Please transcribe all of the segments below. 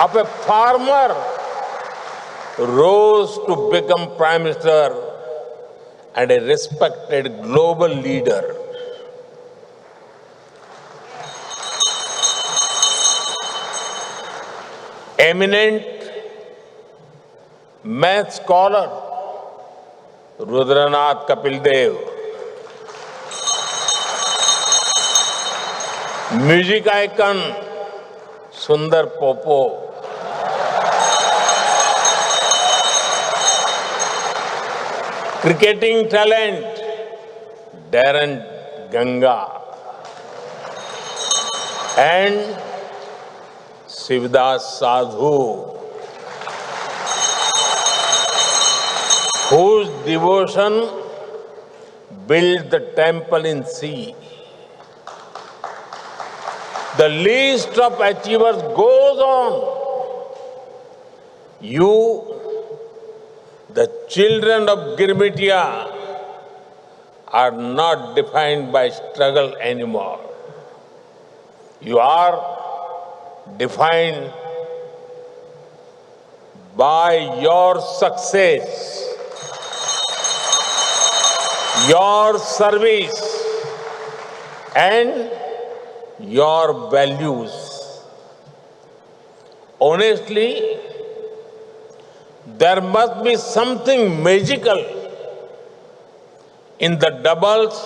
of a farmer rose to become Prime Minister and a respected global leader. Eminent math scholar Rudranath Kapil Dev, music icon Sundar Popo, cricketing talent Darren Ganga, and Shivdas Sadhu, whose devotion built the temple in sea. The list of achievers goes on. You, the children of Girmitia, are not defined by struggle anymore. You are defined by your success, your service, and your values. Honestly, there must be something magical in the doubles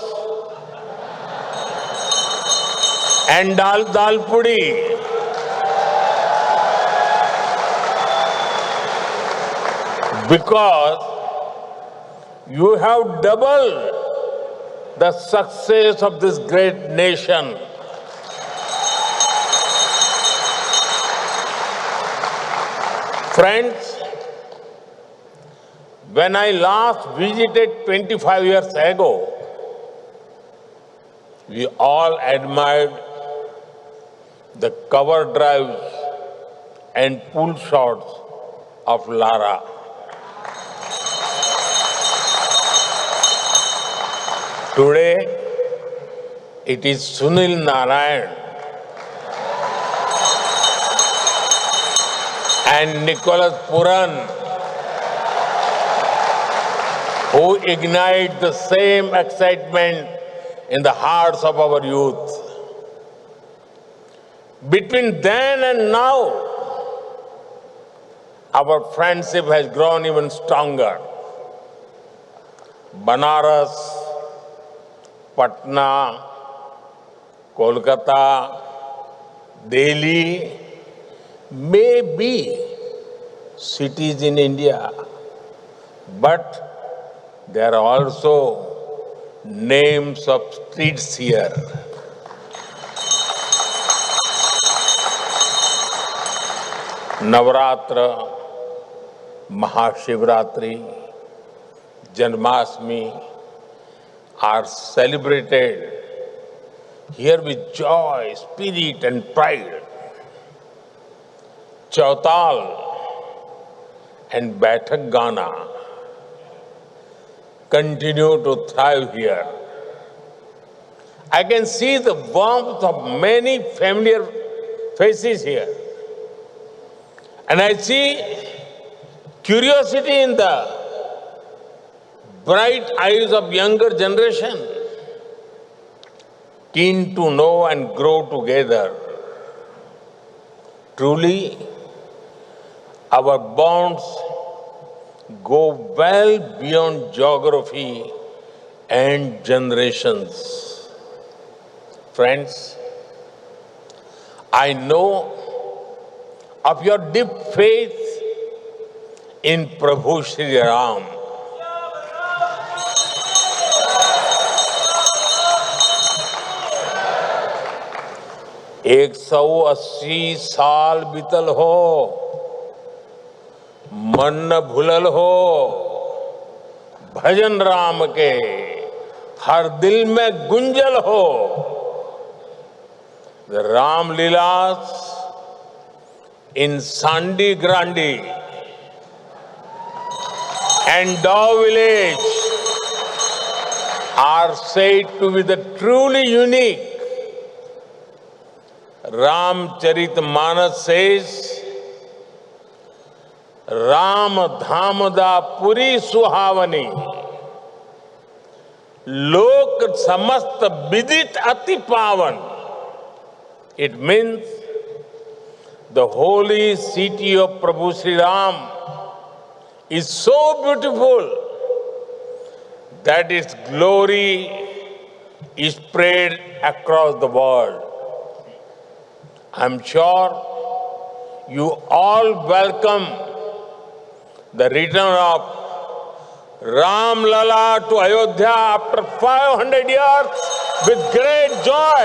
and dal pudi, because you have doubled the success of this great nation. Friends, when I last visited 25 years ago, we all admired the cover drives and pull shots of Lara. Today, it is Sunil Narayan and Nicholas Puran who ignite the same excitement in the hearts of our youth. Between then and now, our friendship has grown even stronger. Banaras, Patna, Kolkata, Delhi may be cities in India, but there are also names of streets here. Navratra, Mahashivratri, Janmashtami are celebrated here with joy, spirit and pride. Chautal and Baithak Gana continue to thrive here. I can see the warmth of many familiar faces here. And I see curiosity in the bright eyes of younger generation, keen to know and grow together. Truly, our bonds go well beyond geography and generations. Friends, I know of your deep faith in Prabhu Shri Ram. एक 180 साल बीतल हो, मन न भूलल हो, भजन राम के हर दिल में गुंजल हो. The Ram Leelas in Sandi Grandi and Dow village are said to be the truly unique. Ramcharitmanas says Ram धाम दा पुरी सुहावनी, लोक समस्त विदित अति पावन. It means the holy city of Prabhu Sri Ram is so beautiful that its glory is spread across the world. I'm sure you all welcome the return of Ram Lala to Ayodhya after 500 years with great joy.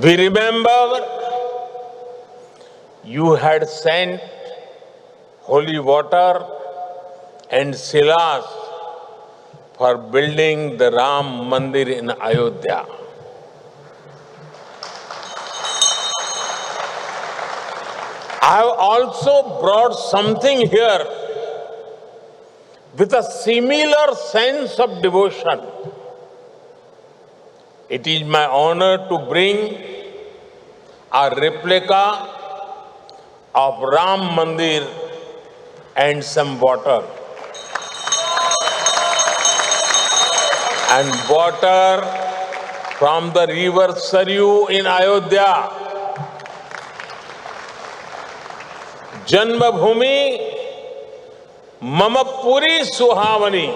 We remember you had sent holy water and silas for building the Ram Mandir in Ayodhya. I have also brought something here with a similar sense of devotion. It is my honor to bring a replica of Ram Mandir and some water. And water from the river Saryu in Ayodhya. जन्मभूमि मम पुरी सुहावनी,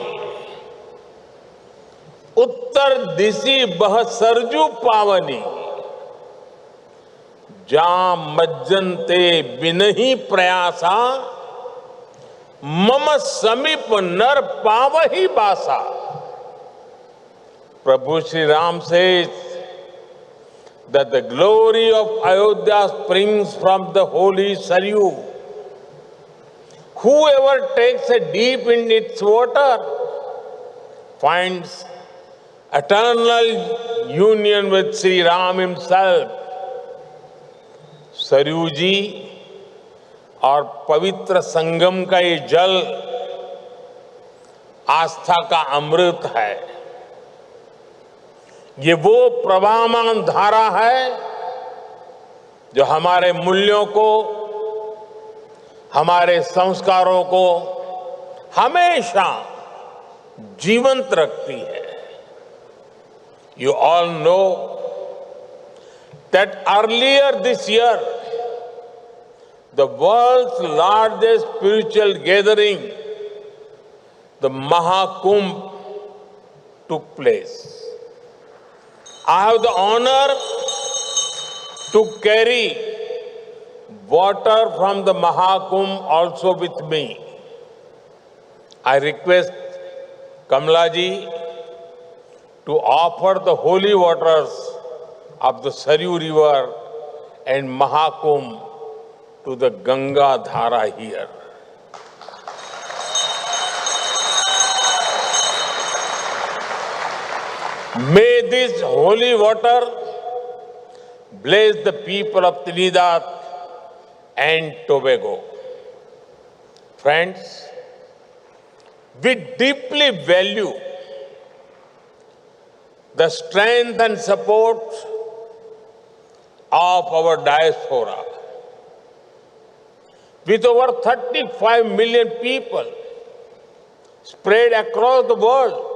उत्तर दिशि बह सरजू पावनी, जा मज्जनते बिनहि प्रयासा, मम समीप नर पावहि बासा. Prabhu Sri Ram says that the glory of Ayodhya springs from the holy Saryu. Whoever takes a dip in its water finds eternal union with Sri Ram himself. Saryu जी और पवित्र संगम का ये जल आस्था का अमृत है. ये वो प्रवाहमान धारा है जो हमारे मूल्यों को, हमारे संस्कारों को हमेशा जीवंत रखती है. You all know that earlier this year, the world's largest spiritual gathering, the Mahakumbh, took place. I have the honor to carry water from the Mahakumbh also with me. I request Kamala ji to offer the holy waters of the Saryu river and Mahakumbh to the Ganga Dhara here. May this holy water bless the people of Trinidad and Tobago. Friends, we deeply value the strength and support of our diaspora. With over 35 million people spread across the world,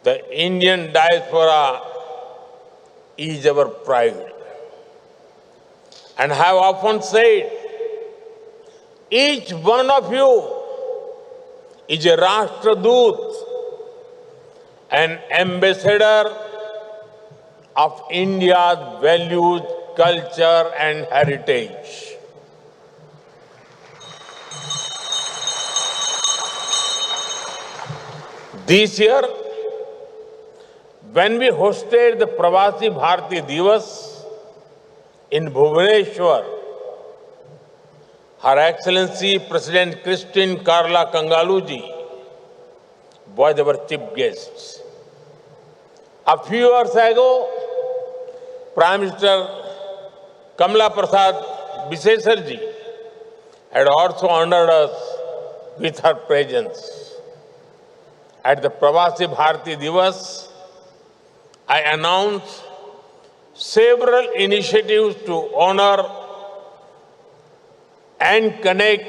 the Indian diaspora is our pride. And I have often said, each one of you is a Rashtradoot, an ambassador of India's values, culture and heritage. This year, when we hosted the Pravasi Bharati Divas in Bhubaneswar, Her Excellency President Christine Karla Kangaluji was our chief guest. A few years ago, Prime Minister Kamala Prasad Bisesarji had also honored us with her presence. At the Pravasi Bharati Divas, I announced several initiatives to honor and connect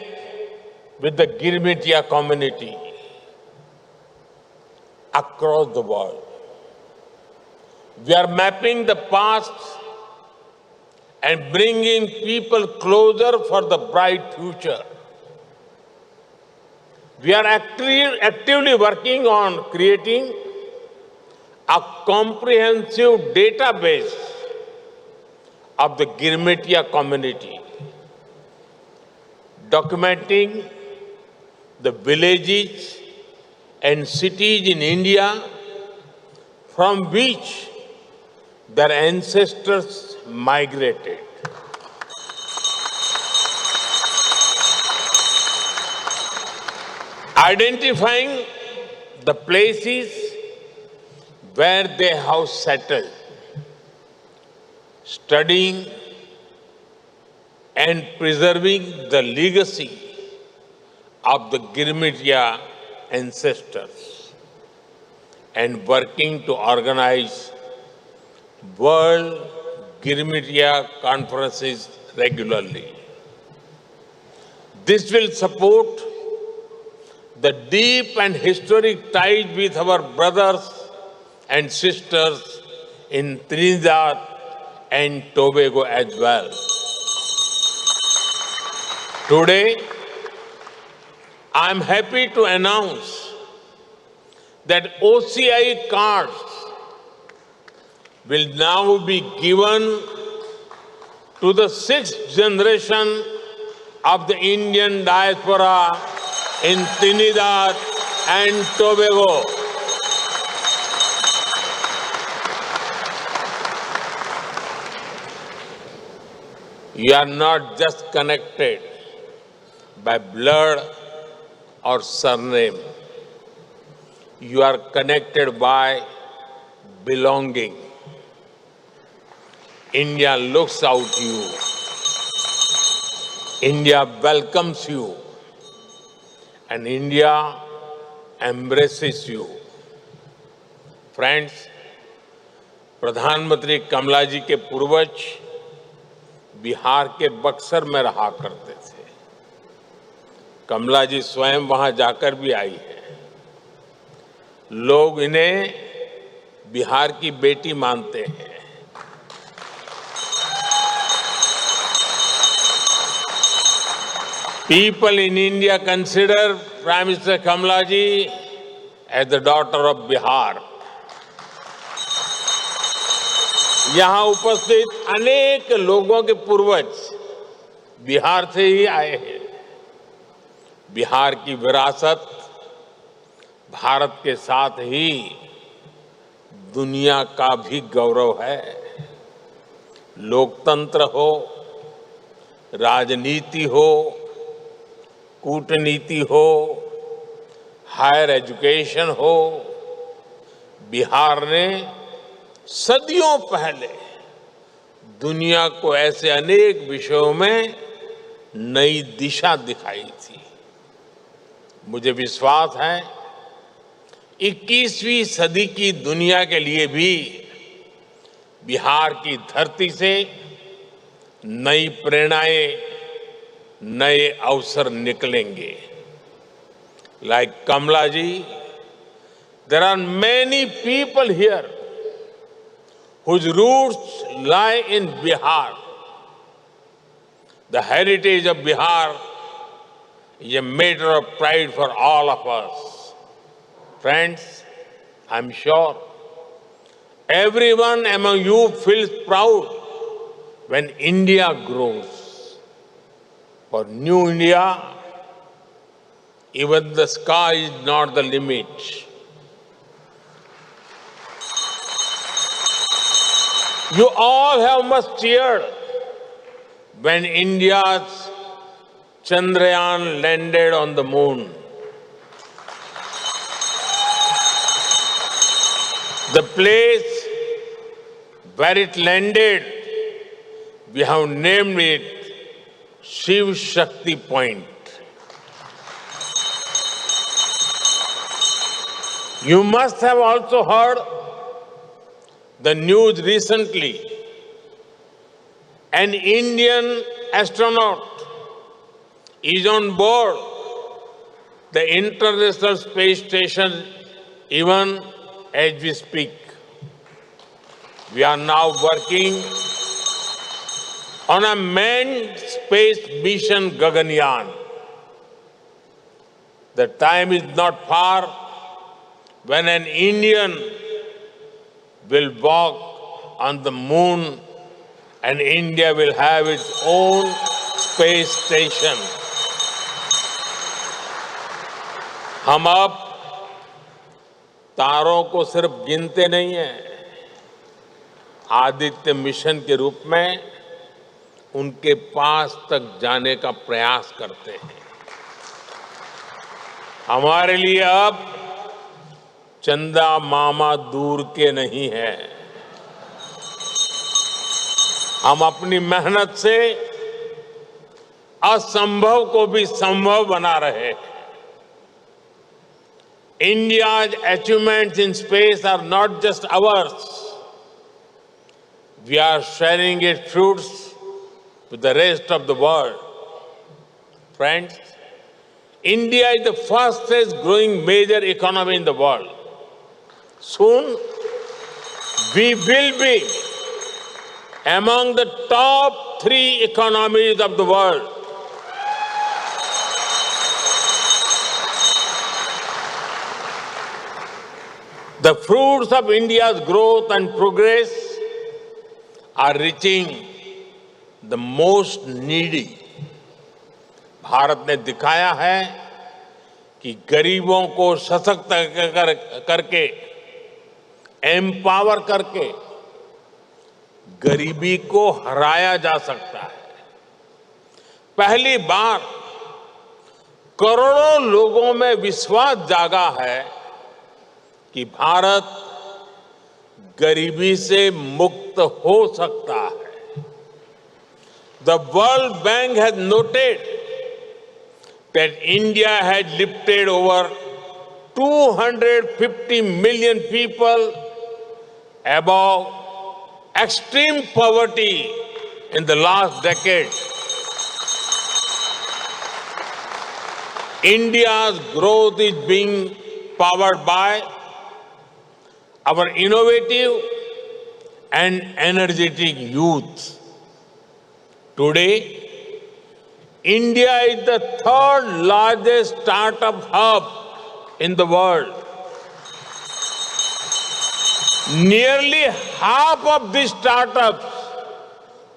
with the Girmitia community across the world. We are mapping the past and bringing people closer for the bright future. We are actively working on creating a comprehensive database of the Girmitia community, documenting the villages and cities in India from which their ancestors migrated. Identifying the places where they have settled, studying and preserving the legacy of the Girmitia ancestors, and working to organize World Girmitia conferences regularly. This will support the deep and historic ties with our brothers and sisters in Trinidad and Tobago as well. Today, I am happy to announce that OCI cards will now be given to the sixth generation of the Indian diaspora in Trinidad and Tobago. You are not just connected by blood or surname. You are connected by belonging. India looks out you. India welcomes you. And India embraces you. Friends, प्रधानमंत्री कमला जी के पूर्वज बिहार के बक्सर में रहा करते थे। कमला जी स्वयं वहां जाकर भी आई है। लोग इन्हें बिहार की बेटी मानते हैं। People in India consider Prime Minister Kamala ji as the daughter of Bihar. यहाँ उपस्थित अनेक लोगों के पूर्वज बिहार से ही आए हैं। बिहार की विरासत भारत के साथ ही दुनिया का भी गौरव है। लोकतंत्र हो, राजनीति हो, कूटनीति हो, हायर एजुकेशन हो, बिहार ने सदियों पहले दुनिया को ऐसे अनेक विषयों में नई दिशा दिखाई थी। मुझे विश्वास है 21वीं सदी की दुनिया के लिए भी बिहार की धरती से नई प्रेरणाएं, नए अवसर निकलेंगे। Like Kamala ji, there are many people here whose roots lie in Bihar. The heritage of Bihar is a matter of pride for all of us. Friends, I'm sure everyone among you feels proud when India grows. For New India, even the sky is not the limit. You all have must cheered when India's Chandrayaan landed on the moon. The place where it landed, we have named it Shiv Shakti Point. You must have also heard the news recently An Indian astronaut is on board the International Space Station even as we speak. We are now working on a manned space mission Gaganyaan. The time is not far when an Indian will walk on the moon and India will have its own space station. हम अब तारों को सिर्फ गिनते नहीं हैं, Aditya mission के रूप में उनके पास तक जाने का प्रयास करते हैं। हमारे लिए अब चंदा मामा दूर के नहीं है। हम अपनी मेहनत से असंभव को भी संभव बना रहे हैं। India's achievements in space are not just ours. We are sharing its fruits with the rest of the world. Friends, India is the fastest growing major economy in the world. Soon, we will be among the top 3 economies of the world. The fruits of India's growth and progress are reaching the most needy. Bharat ने दिखाया है कि गरीबों को सशक्त करके, empower करके गरीबी को हराया जा सकता है। पहली बार करोड़ों लोगों में विश्वास जागा है कि भारत गरीबी से मुक्त हो सकता है। The World Bank has noted that India had lifted over 250 million people above extreme poverty in the last decade. India's growth is being powered by our innovative and energetic youth. Today, India is the 3rd largest startup hub in the world. Nearly half of these startups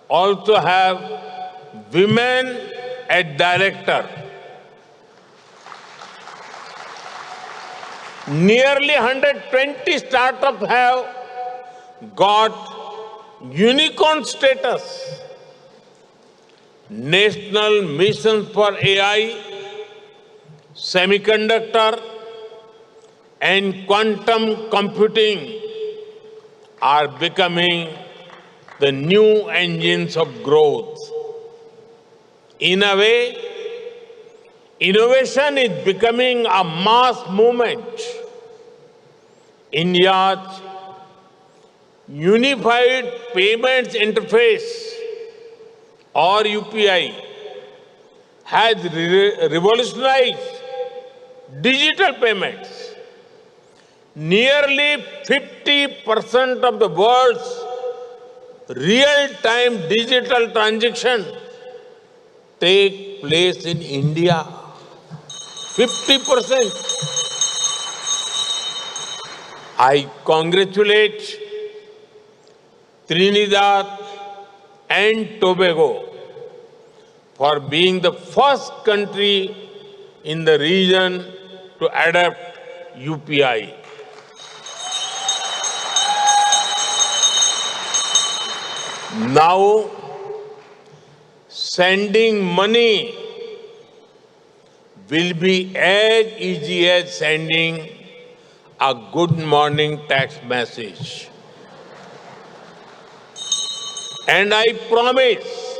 also have women as director. Nearly 120 startups have got unicorn status. National missions for AI, semiconductor, and quantum computing are becoming the new engines of growth. In a way, innovation is becoming a mass movement. India's Unified Payments Interface or UPI has revolutionized digital payments. Nearly 50% of the world's real-time digital transactions take place in India. 50%. I congratulate Trinidad and Tobago for being the first country in the region to adopt UPI. Now, sending money will be as easy as sending a good morning text message. And I promise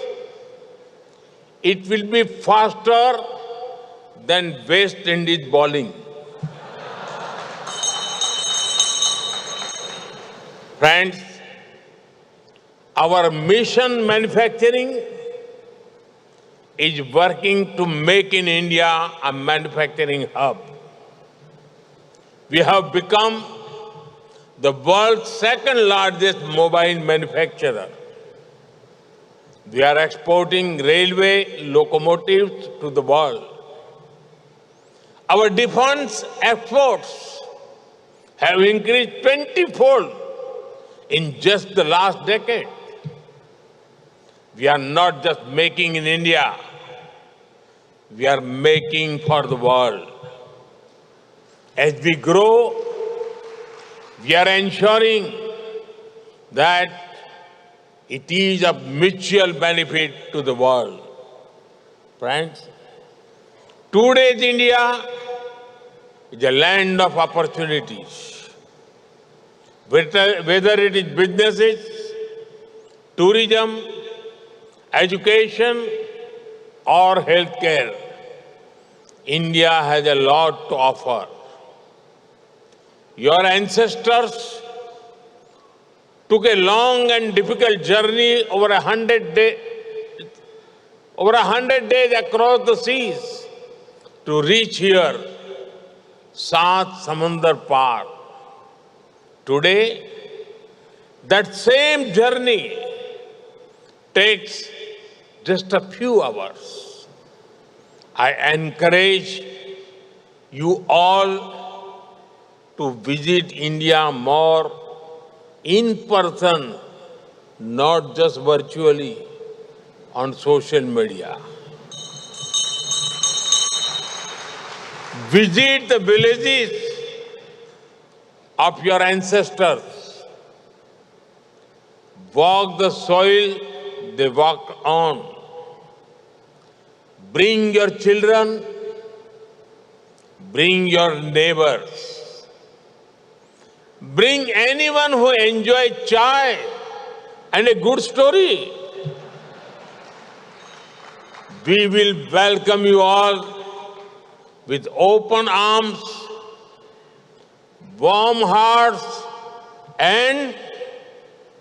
it will be faster than West Indies bowling. Friends, Our mission manufacturing is working to make in India a manufacturing hub. We have become the world's second largest mobile manufacturer. We are exporting railway locomotives to the world. Our defense exports have increased 20-fold in just the last decade. We are not just making in India, we are making for the world. As we grow, we are ensuring that it is of mutual benefit to the world. Friends, today's India is a land of opportunities. Whether it is businesses, tourism, education, or healthcare, India has a lot to offer. Your ancestors took a long and difficult journey over 100 days across the seas to reach here, Saat Samandar Par. Today, that same journey takes just a few hours. I encourage you all to visit India more in person, not just virtually on social media. Visit the villages of your ancestors. Walk the soil they walked on. Bring your children, bring your neighbors. Bring anyone who enjoys chai and a good story. We will welcome you all with open arms, warm hearts, and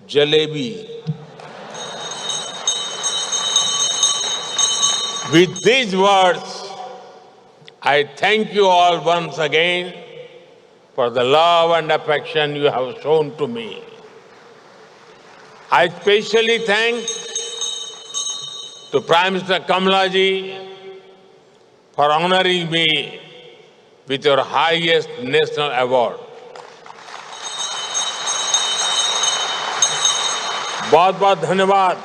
jalebi. With these words, I thank you all once again for the love and affection you have shown to me. I especially thank to Prime Minister Kamalaji for honoring me with your highest national award. बहुत बहुत धन्यवाद.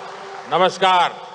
नमस्कार.